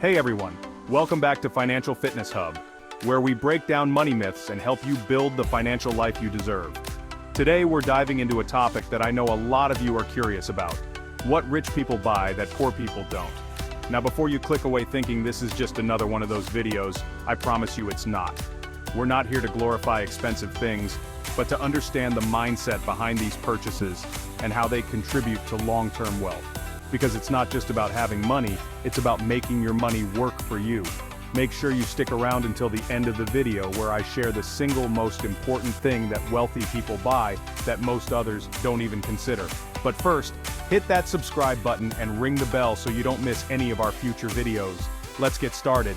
Hey everyone, welcome back to Financial Fitness Hub, where we break down money myths and help you build the financial life you deserve. Today we're diving into a topic that I know a lot of you are curious about. What rich people buy that poor people don't. Now before you click away thinking this is just another one of those videos, I promise you it's not. We're not here to glorify expensive things, but to understand the mindset behind these purchases and how they contribute to long-term wealth. Because it's not just about having money, it's about making your money work for you. Make sure you stick around until the end of the video where I share the single most important thing that wealthy people buy that most others don't even consider. But first, hit that subscribe button and ring the bell so you don't miss any of our future videos. Let's get started.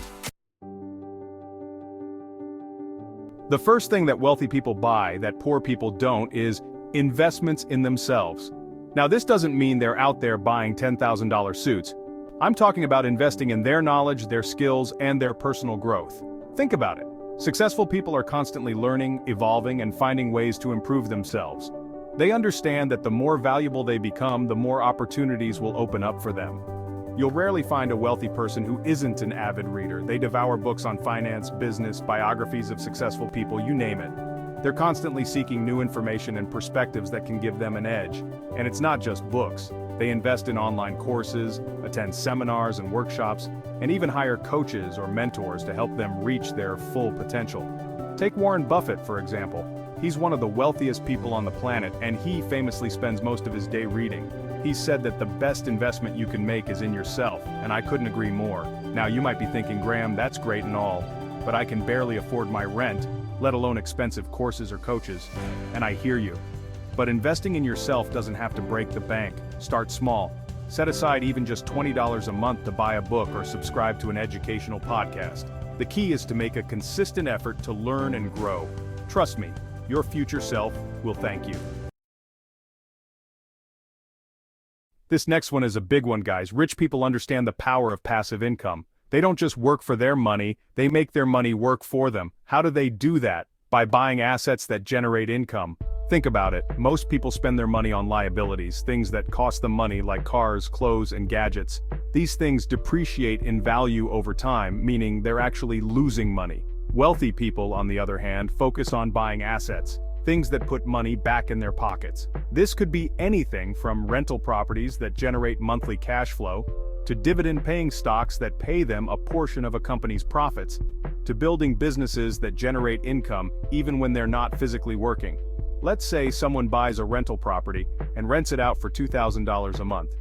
The first thing that wealthy people buy that poor people don't is investments in themselves. Now this doesn't mean they're out there buying $10,000 suits. I'm talking about investing in their knowledge, their skills, and their personal growth. Think about it. Successful people are constantly learning, evolving, and finding ways to improve themselves. They understand that the more valuable they become, the more opportunities will open up for them. You'll rarely find a wealthy person who isn't an avid reader. They devour books on finance, business, biographies of successful people, you name it. They're constantly seeking new information and perspectives that can give them an edge. And it's not just books. They invest in online courses, attend seminars and workshops, and even hire coaches or mentors to help them reach their full potential. Take Warren Buffett, for example. He's one of the wealthiest people on the planet, and he famously spends most of his day reading. He said that the best investment you can make is in yourself, and I couldn't agree more. Now you might be thinking, Graham, that's great and all, but I can barely afford my rent, let alone expensive courses or coaches. And I hear you. But investing in yourself doesn't have to break the bank. Start small. Set aside even just $20 a month to buy a book or subscribe to an educational podcast. The key is to make a consistent effort to learn and grow. Trust me, your future self will thank you. This next one is a big one, guys. Rich people understand the power of passive income. They don't just work for their money, they make their money work for them. How do they do that? By buying assets that generate income. Think about it, most people spend their money on liabilities, things that cost them money like cars, clothes, and gadgets. These things depreciate in value over time, meaning they're actually losing money. Wealthy people, on the other hand, focus on buying assets, things that put money back in their pockets. This could be anything from rental properties that generate monthly cash flow, to dividend-paying stocks that pay them a portion of a company's profits, to building businesses that generate income even when they're not physically working. Let's say someone buys a rental property and rents it out for $2,000 a month.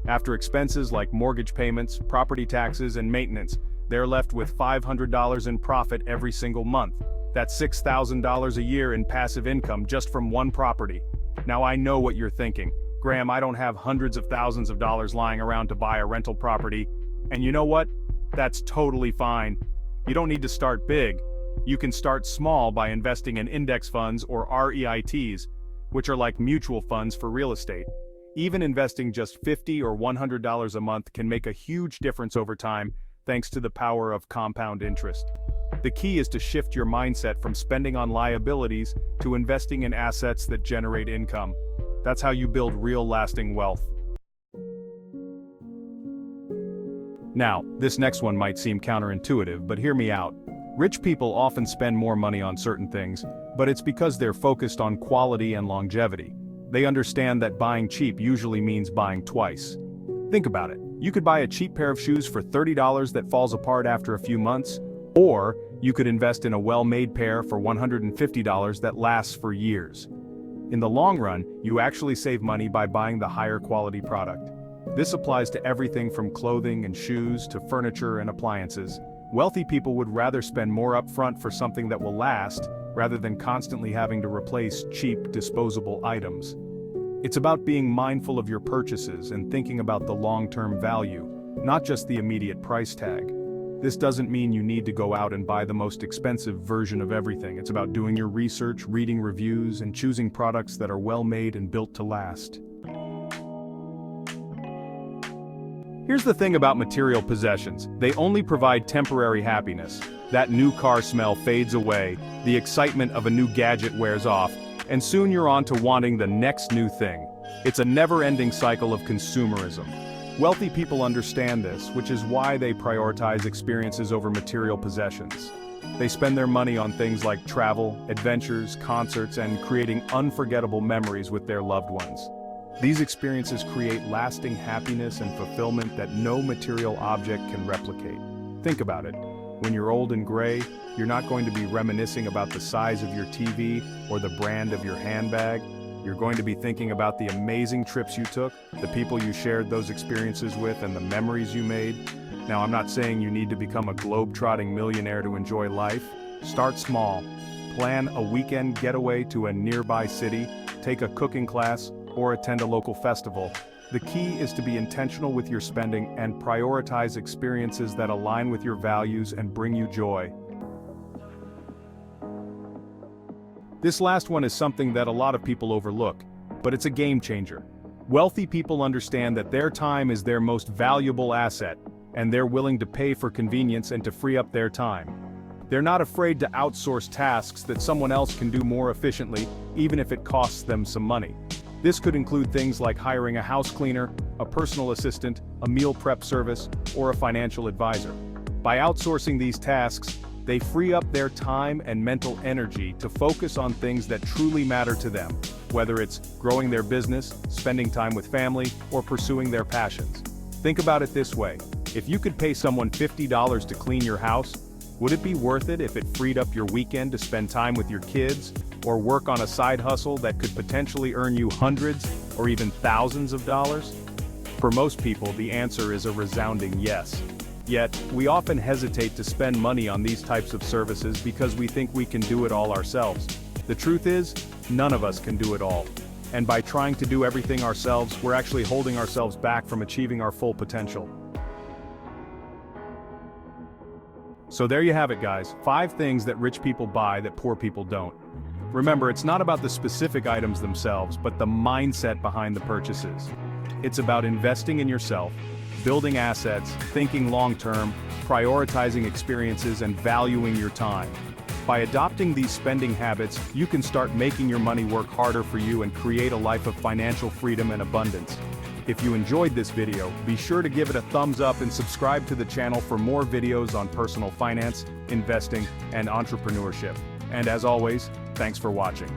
After expenses like mortgage payments, property taxes, and maintenance, they're left with $500 in profit every single month. That's $6,000 a year in passive income just from one property. Now I know what you're thinking. Graham, I don't have hundreds of thousands of dollars lying around to buy a rental property. And you know what? That's totally fine. You don't need to start big. You can start small by investing in index funds or REITs, which are like mutual funds for real estate. Even investing just $50 or $100 a month can make a huge difference over time thanks to the power of compound interest. The key is to shift your mindset from spending on liabilities to investing in assets that generate income. That's how you build real lasting wealth. Now, this next one might seem counterintuitive, but hear me out. Rich people often spend more money on certain things, but it's because they're focused on quality and longevity. They understand that buying cheap usually means buying twice. Think about it. You could buy a cheap pair of shoes for $30 that falls apart after a few months, or you could invest in a well-made pair for $150 that lasts for years. In the long run, you actually save money by buying the higher quality product. This applies to everything from clothing and shoes to furniture and appliances. Wealthy people would rather spend more upfront for something that will last, rather than constantly having to replace cheap, disposable items. It's about being mindful of your purchases and thinking about the long-term value, not just the immediate price tag. This doesn't mean you need to go out and buy the most expensive version of everything. It's about doing your research, reading reviews, and choosing products that are well made and built to last. Here's the thing about material possessions. They only provide temporary happiness. That new car smell fades away, the excitement of a new gadget wears off, and soon you're on to wanting the next new thing. It's a never-ending cycle of consumerism. Wealthy people understand this, which is why they prioritize experiences over material possessions. They spend their money on things like travel, adventures, concerts, and creating unforgettable memories with their loved ones. These experiences create lasting happiness and fulfillment that no material object can replicate. Think about it. When you're old and gray, you're not going to be reminiscing about the size of your TV or the brand of your handbag. You're going to be thinking about the amazing trips you took, the people you shared those experiences with, and the memories you made. Now, I'm not saying you need to become a globe-trotting millionaire to enjoy life. Start small. Plan a weekend getaway to a nearby city, take a cooking class, or attend a local festival. The key is to be intentional with your spending and prioritize experiences that align with your values and bring you joy. This last one is something that a lot of people overlook, but it's a game changer. Wealthy people understand that their time is their most valuable asset, and they're willing to pay for convenience and to free up their time. They're not afraid to outsource tasks that someone else can do more efficiently, even if it costs them some money. This could include things like hiring a house cleaner, a personal assistant, a meal prep service, or a financial advisor. By outsourcing these tasks, they free up their time and mental energy to focus on things that truly matter to them, whether it's growing their business, spending time with family, or pursuing their passions. Think about it this way: if you could pay someone $50 to clean your house, would it be worth it if it freed up your weekend to spend time with your kids, or work on a side hustle that could potentially earn you hundreds or even thousands of dollars? For most people, the answer is a resounding yes. Yet, we often hesitate to spend money on these types of services because we think we can do it all ourselves. The truth is, none of us can do it all. And by trying to do everything ourselves, we're actually holding ourselves back from achieving our full potential. So there you have it, guys. 5 things that rich people buy that poor people don't. Remember, it's not about the specific items themselves, but the mindset behind the purchases. It's about investing in yourself, building assets, thinking long-term, prioritizing experiences, and valuing your time. By adopting these spending habits, you can start making your money work harder for you and create a life of financial freedom and abundance. If you enjoyed this video, be sure to give it a thumbs up and subscribe to the channel for more videos on personal finance, investing, and entrepreneurship. And as always, thanks for watching.